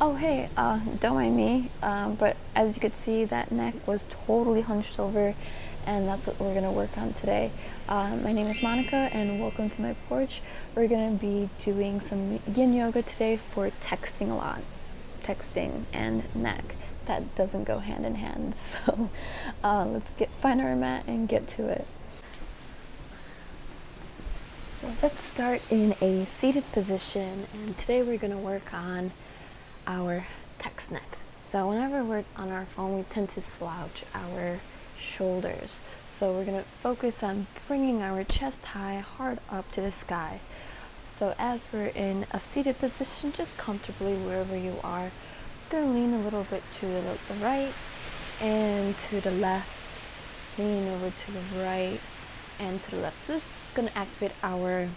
Oh, hey, don't mind me, but as you could see, that neck was totally hunched over, and that's what we're gonna work on today. My name is Monica, and welcome to my porch. We're gonna be doing some yin yoga today for texting a lot. Texting and neck. That doesn't go hand in hand, so let's find our mat and get to it. So let's start in a seated position, and today we're gonna work on our text neck. So whenever we're on our phone, we tend to slouch our shoulders. So we're going to focus on bringing our chest high, hard up to the sky. So as we're in a seated position, just comfortably wherever you are, just going to lean a little bit to the right and to the left, lean over to the right and to the left. So this is going to activate our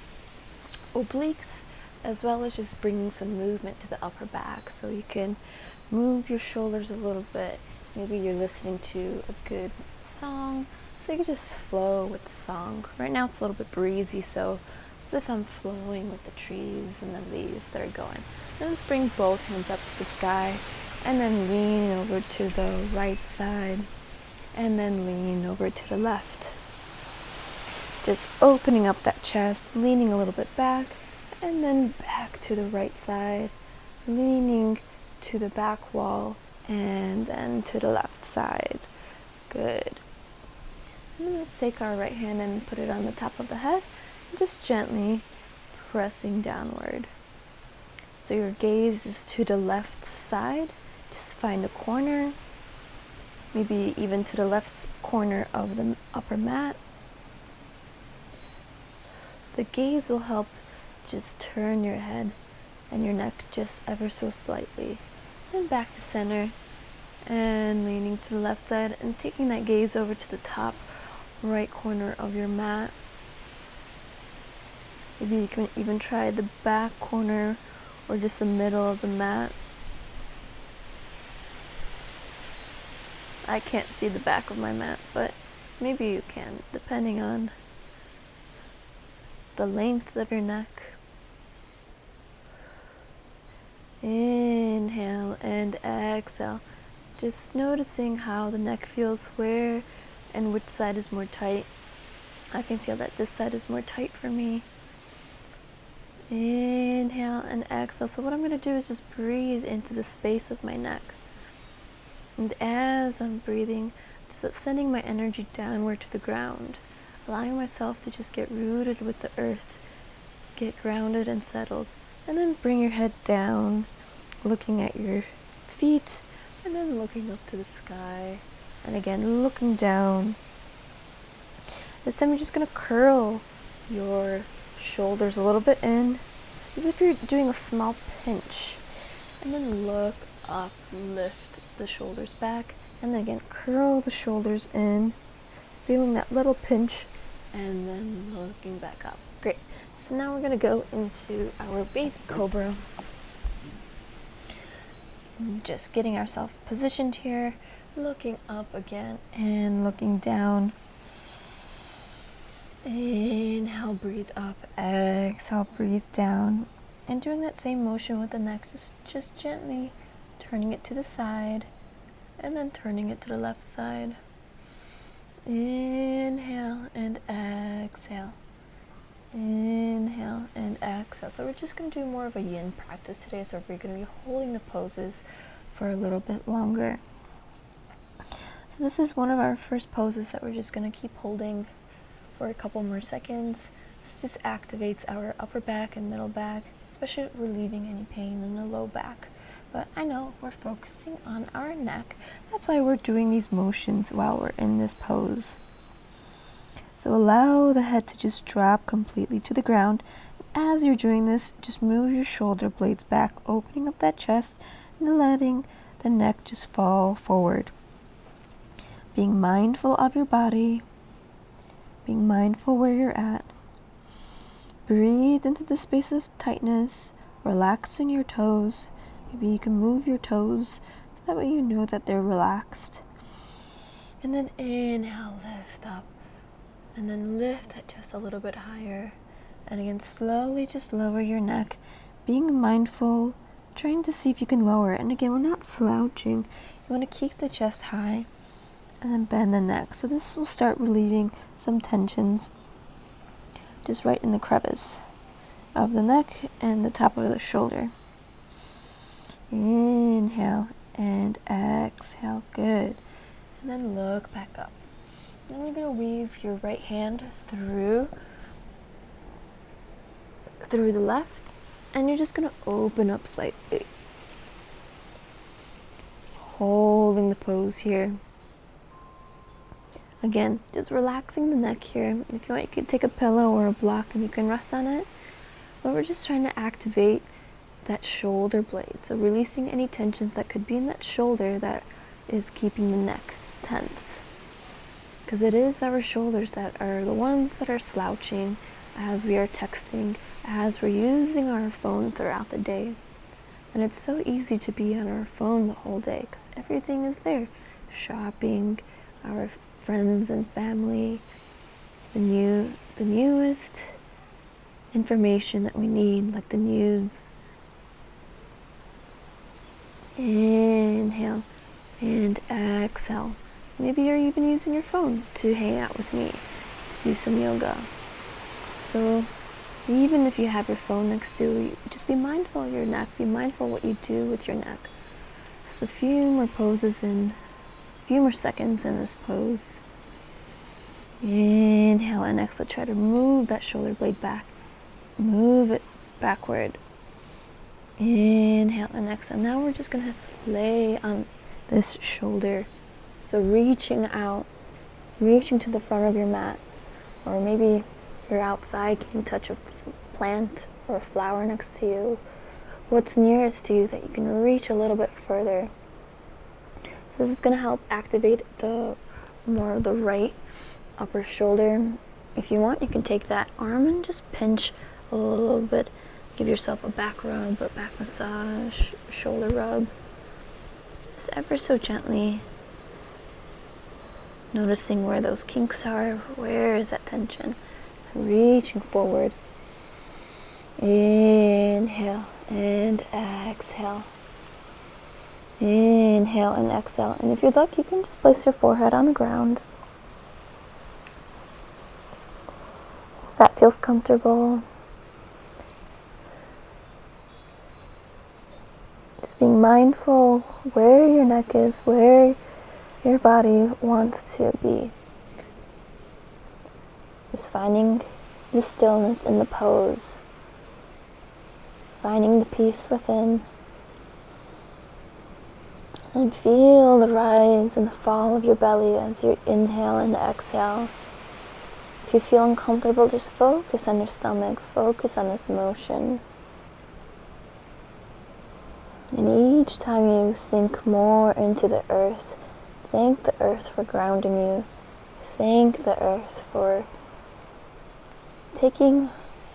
obliques, as well as just bringing some movement to the upper back. So you can move your shoulders a little bit. Maybe you're listening to a good song, so you can just flow with the song. Right now it's a little bit breezy, so as if I'm flowing with the trees and the leaves that are going. Then let's bring both hands up to the sky, and then lean over to the right side, and then lean over to the left. Just opening up that chest, leaning a little bit back, and then back to the right side, leaning to the back wall, and then to the left side. Good. And then let's take our right hand and put it on the top of the head, and just gently pressing downward. So your gaze is to the left side. Just find a corner, maybe even to the left corner of the upper mat. The gaze will help just turn your head and your neck just ever so slightly. Then back to center and leaning to the left side and taking that gaze over to the top right corner of your mat. Maybe you can even try the back corner or just the middle of the mat. I can't see the back of my mat, but maybe you can, depending on the length of your neck. Inhale and exhale. Just noticing how the neck feels, where and which side is more tight. I can feel that this side is more tight for me. Inhale and exhale. So what I'm going to do is just breathe into the space of my neck. And as I'm breathing, just sending my energy downward to the ground, allowing myself to just get rooted with the earth, get grounded and settled. And then bring your head down, looking at your feet, and then looking up to the sky. And again, looking down. This time you're just going to curl your shoulders a little bit in, as if you're doing a small pinch. And then look up, lift the shoulders back, and then again, curl the shoulders in, feeling that little pinch, and then looking back up. Great. So now we're going to go into our baby cobra. Just getting ourselves positioned here, looking up again and looking down. Inhale, breathe up. Exhale, breathe down. And doing that same motion with the neck, just gently turning it to the side and then turning it to the left side. Inhale and exhale. Inhale and exhale. So we're just going to do more of a yin practice today, so we're going to be holding the poses for a little bit longer. So this is one of our first poses that we're just going to keep holding for a couple more seconds. This just activates our upper back and middle back, especially relieving any pain in the low back. But I know we're focusing on our neck. That's why we're doing these motions while we're in this pose. So allow the head to just drop completely to the ground. As you're doing this, just move your shoulder blades back, opening up that chest and letting the neck just fall forward. Being mindful of your body, being mindful where you're at. Breathe into the space of tightness, relaxing your toes. Maybe you can move your toes so that way you know that they're relaxed. And then inhale, lift up. And then lift it just a little bit higher. And again, slowly just lower your neck, being mindful trying to see if you can lower it. And again, we're not slouching. You want to keep the chest high and then bend the neck. So this will start relieving some tensions just right in the crevice of the neck and the top of the shoulder. Inhale and exhale. Good. And then look back up. Then we're going to weave your right hand through the left, and you're just going to open up slightly, holding the pose here. Again, just relaxing the neck here. If you want, you could take a pillow or a block and you can rest on it, but we're just trying to activate that shoulder blade, so releasing any tensions that could be in that shoulder that is keeping the neck tense, because it is our shoulders that are the ones that are slouching as we are texting, as we're using our phone throughout the day. And it's so easy to be on our phone the whole day because everything is there. Shopping, our friends and family, the newest information that we need, like the news. Inhale and exhale. Maybe you're even using your phone to hang out with me, to do some yoga. So even if you have your phone next to you, just be mindful of your neck. Be mindful what you do with your neck. Just a few more seconds in this pose. Inhale and exhale. Try to move that shoulder blade back. Move it backward. Inhale and exhale. Now we're just going to lay on this shoulder. So reaching out, reaching to the front of your mat, or maybe you're outside, can you touch a plant or a flower next to you? What's nearest to you that you can reach a little bit further. So this is going to help activate more of the right upper shoulder. If you want, you can take that arm and just pinch a little bit. Give yourself a back rub, a back massage, shoulder rub. Just ever so gently. Noticing where those kinks are, where is that tension. Reaching forward. Inhale and exhale. Inhale and exhale. And if you'd like, you can just place your forehead on the ground. If that feels comfortable. Just being mindful where your neck is, where your body wants to be. Just finding the stillness in the pose. Finding the peace within. And feel the rise and the fall of your belly as you inhale and exhale. If you feel uncomfortable, just focus on your stomach. Focus on this motion. And each time you sink more into the earth, thank the earth for grounding you. Thank the earth for taking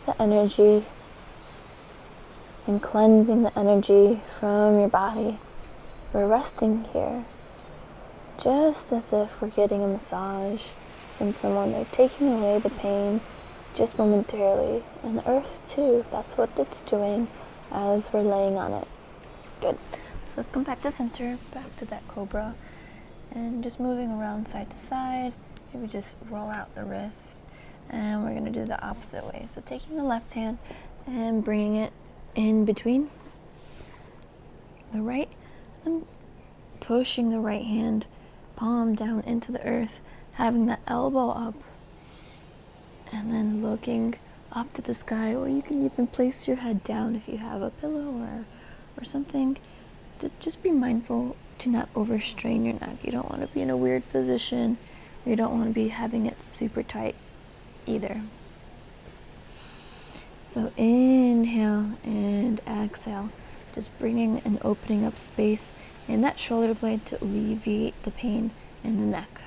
the energy and cleansing the energy from your body. We're resting here, just as if we're getting a massage from someone. They're taking away the pain just momentarily. And the earth too, that's what it's doing as we're laying on it. Good. So let's come back to center, back to that cobra. And just moving around side to side. Maybe just roll out the wrists. And we're going to do the opposite way. So taking the left hand and bringing it in between the right. And pushing the right hand palm down into the earth. Having that elbow up. And then looking up to the sky. Or you can even place your head down if you have a pillow or something. Just be mindful to not overstrain your neck. You don't want to be in a weird position. You don't want to be having it super tight either. So inhale and exhale. Just bringing and opening up space in that shoulder blade to alleviate the pain in the neck.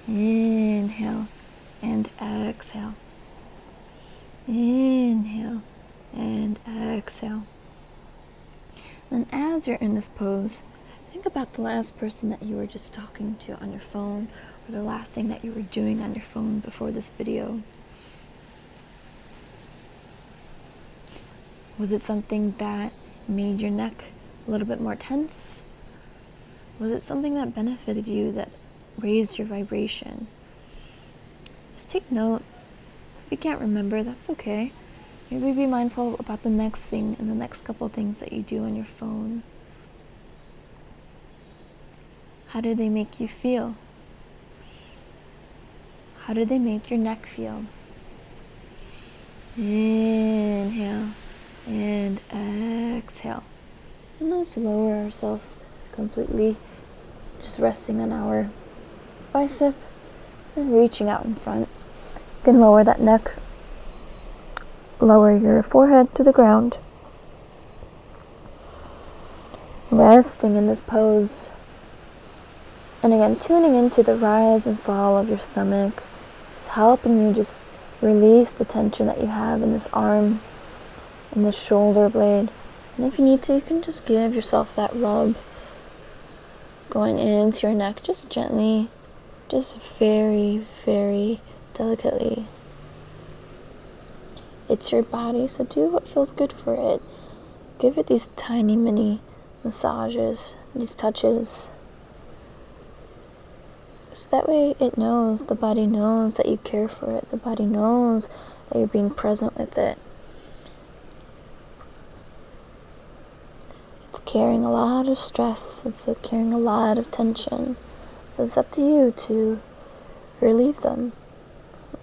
Inhale and exhale. Inhale and exhale. And as you're in this pose, think about the last person that you were just talking to on your phone, or the last thing that you were doing on your phone before this video. Was it something that made your neck a little bit more tense? Was it something that benefited you, that raised your vibration? Just take note. If you can't remember, that's okay. Maybe be mindful about the next thing and the next couple things that you do on your phone. How do they make you feel? How do they make your neck feel? Inhale and exhale. And let's lower ourselves completely, just resting on our bicep and reaching out in front. You can lower that neck, lower your forehead to the ground. Resting in this pose. And again, tuning into the rise and fall of your stomach, just helping you just release the tension that you have in this arm, in this shoulder blade. And if you need to, you can just give yourself that rub going into your neck, just gently, just very, very delicately. It's your body, so do what feels good for it. Give it these tiny mini massages, these touches. So that way it knows, the body knows that you care for it. The body knows that you're being present with it. It's carrying a lot of stress. It's carrying a lot of tension. So it's up to you to relieve them.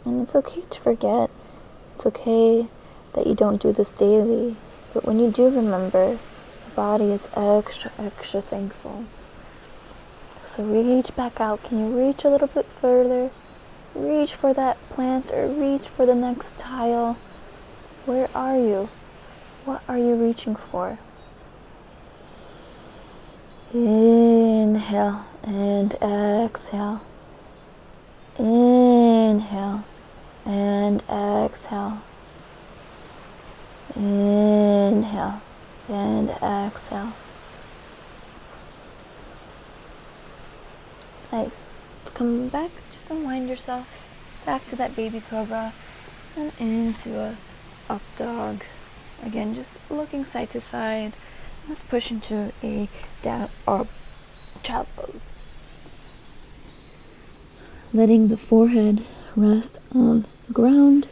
And it's okay to forget. It's okay that you don't do this daily. But when you do remember, the body is extra, extra thankful. So reach back out. Can you reach a little bit further? Reach for that plant or reach for the next tile. Where are you? What are you reaching for? Inhale and exhale. Inhale and exhale. Inhale and exhale. Nice. Let's come back. Just unwind yourself. Back to that baby cobra and into a up dog. Again, just looking side to side. Let's push into a down or child's pose. Letting the forehead rest on the ground.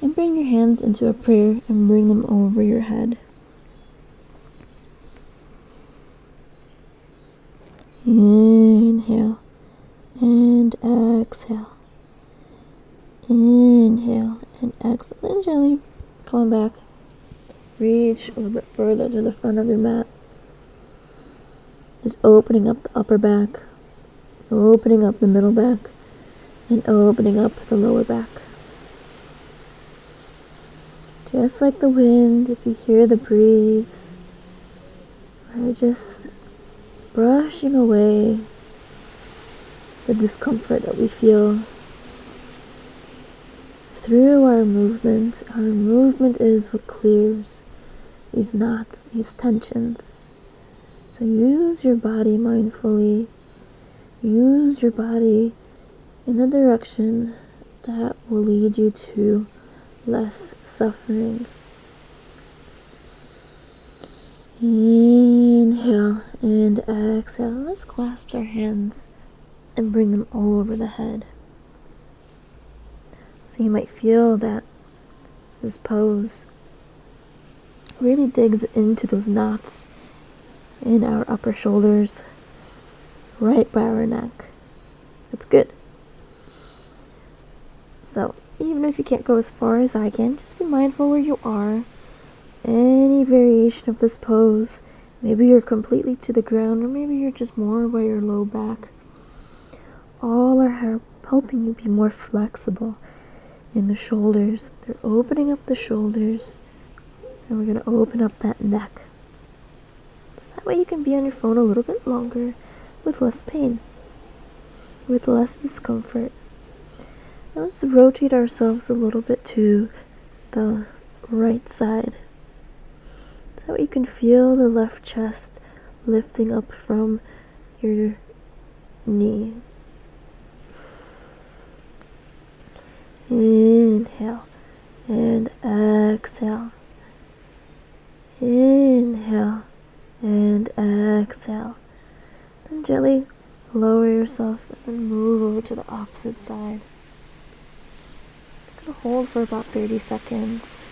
And bring your hands into a prayer and bring them over your head. Inhale and exhale. Inhale and exhale. Then gently come back. Reach a little bit further to the front of your mat. Just opening up the upper back, opening up the middle back, and opening up the lower back. Just like the wind, if you hear the breeze, we're just brushing away the discomfort that we feel through our movement. Our movement is what clears these knots, these tensions. So use your body mindfully. Use your body in a direction that will lead you to less suffering. Inhale and exhale. Let's clasp our hands and bring them over the head. So you might feel that this pose really digs into those knots in our upper shoulders, right by our neck. That's good. So even if you can't go as far as I can, just be mindful where you are. Any variation of this pose, maybe you're completely to the ground, or maybe you're just more by your low back. All are helping you be more flexible in the shoulders. They're opening up the shoulders, and we're going to open up that neck. So that way you can be on your phone a little bit longer with less pain, with less discomfort. Now let's rotate ourselves a little bit to the right side. So that way you can feel the left chest lifting up from your knee. Inhale and exhale. Inhale and exhale. Then gently lower yourself and then move over to the opposite side. Just gonna hold for about 30 seconds.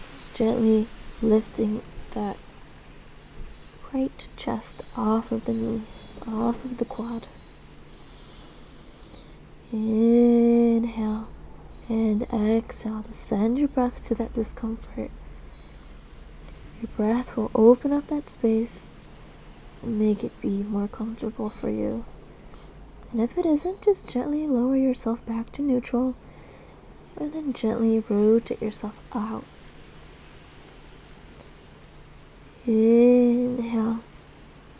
Just gently lifting that right chest off of the knee, off of the quad. Inhale and exhale to send your breath to that discomfort. Your breath will open up that space and make it be more comfortable for you. And if it isn't, just gently lower yourself back to neutral and then gently rotate yourself out. Inhale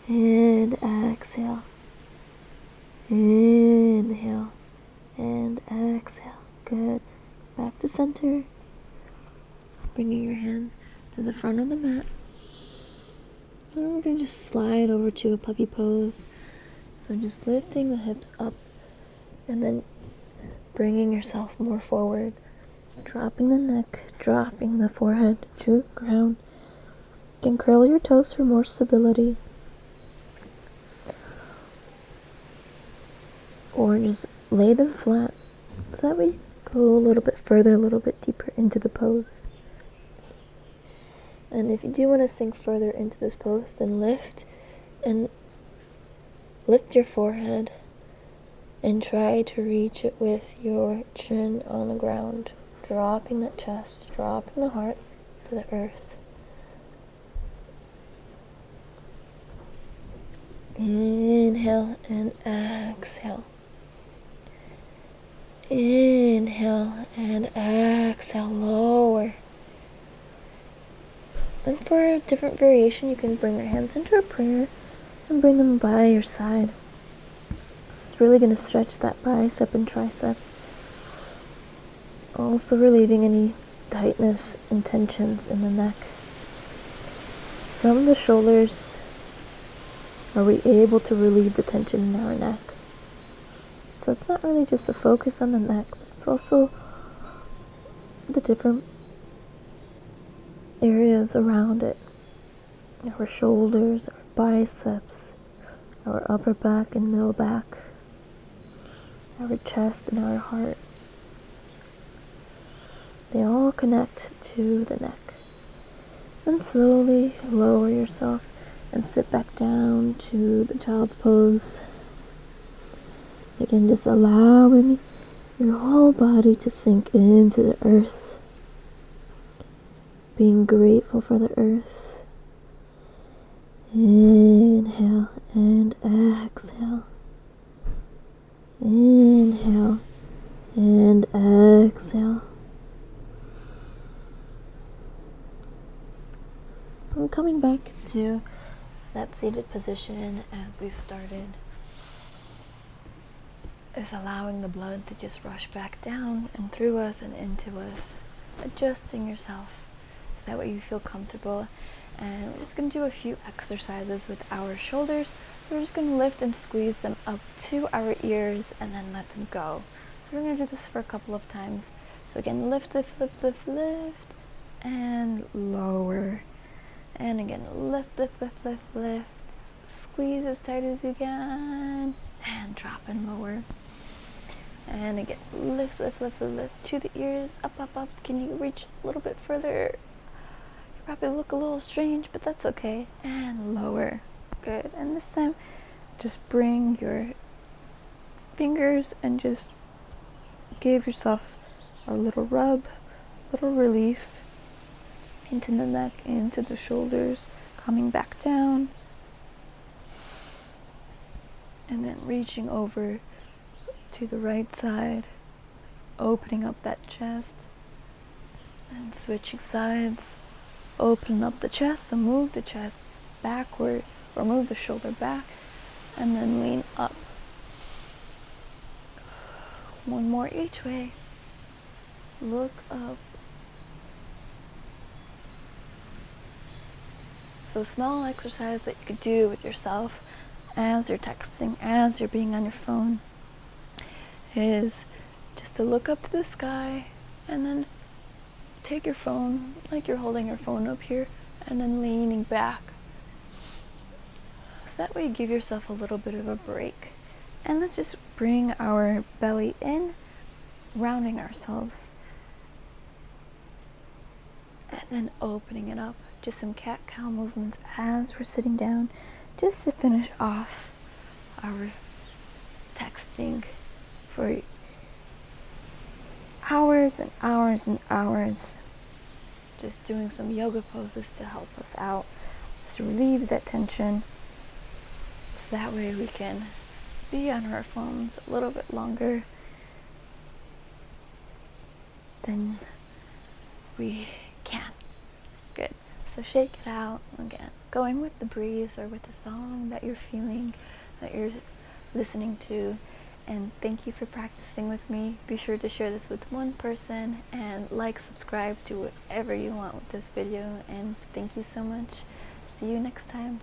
and exhale. Inhale and exhale. Good. Back to center. Bringing your hands to the front of the mat. And we're going to just slide over to a puppy pose. So just lifting the hips up and then bringing yourself more forward. Dropping the neck, dropping the forehead to the ground. You can curl your toes for more stability. Or just lay them flat. So that way go a little bit further, a little bit deeper into the pose. And if you do want to sink further into this pose, then lift your forehead and try to reach it with your chin on the ground, dropping that chest, dropping the heart to the earth. Inhale and exhale. Inhale and exhale, lower. And for a different variation, you can bring your hands into a prayer and bring them by your side. This is really going to stretch that bicep and tricep. Also relieving any tightness and tensions in the neck. From the shoulders, are we able to relieve the tension in our neck? So it's not really just the focus on the neck, but it's also the different areas around it. Our shoulders, our biceps, our upper back and middle back, our chest and our heart. They all connect to the neck. Then slowly lower yourself and sit back down to the child's pose. Again, just allowing your whole body to sink into the earth. Being grateful for the earth. Inhale and exhale. Inhale and exhale. I'm coming back to that seated position as we started. Is allowing the blood to just rush back down and through us and into us. Adjusting yourself so that way you feel comfortable. And we're just going to do a few exercises with our shoulders. We're just going to lift and squeeze them up to our ears and then let them go. So we're going to do this for a couple of times. So again, lift, lift, lift, lift, lift, and lower. And again, lift, lift, lift, lift, lift. Squeeze as tight as you can. And drop and lower. And again, lift, lift, lift, lift, lift to the ears, up, up, up. Can you reach a little bit further? You probably look a little strange, but that's okay. And lower. Good. And this time, just bring your fingers and just give yourself a little rub, little relief into the neck, into the shoulders, coming back down. And then reaching over to the right side, opening up that chest, and switching sides, open up the chest, so move the chest backward, or move the shoulder back, and then lean up. One more each way. Look up. So a small exercise that you could do with yourself as you're texting, as you're being on your phone, is just to look up to the sky and then take your phone, like you're holding your phone up here, and then leaning back. So that way you give yourself a little bit of a break. And let's just bring our belly in, rounding ourselves. And then opening it up. Just some cat-cow movements as we're sitting down, just to finish off our texting for hours and hours and hours. Just doing some yoga poses to help us out, just to relieve that tension. So that way we can be on our phones a little bit longer than we can. Good. So shake it out again, going with the breeze or with the song that you're feeling, that you're listening to. And thank you for practicing with me. Be sure to share this with one person and subscribe, do whatever you want with this video. And thank you so much. See you next time.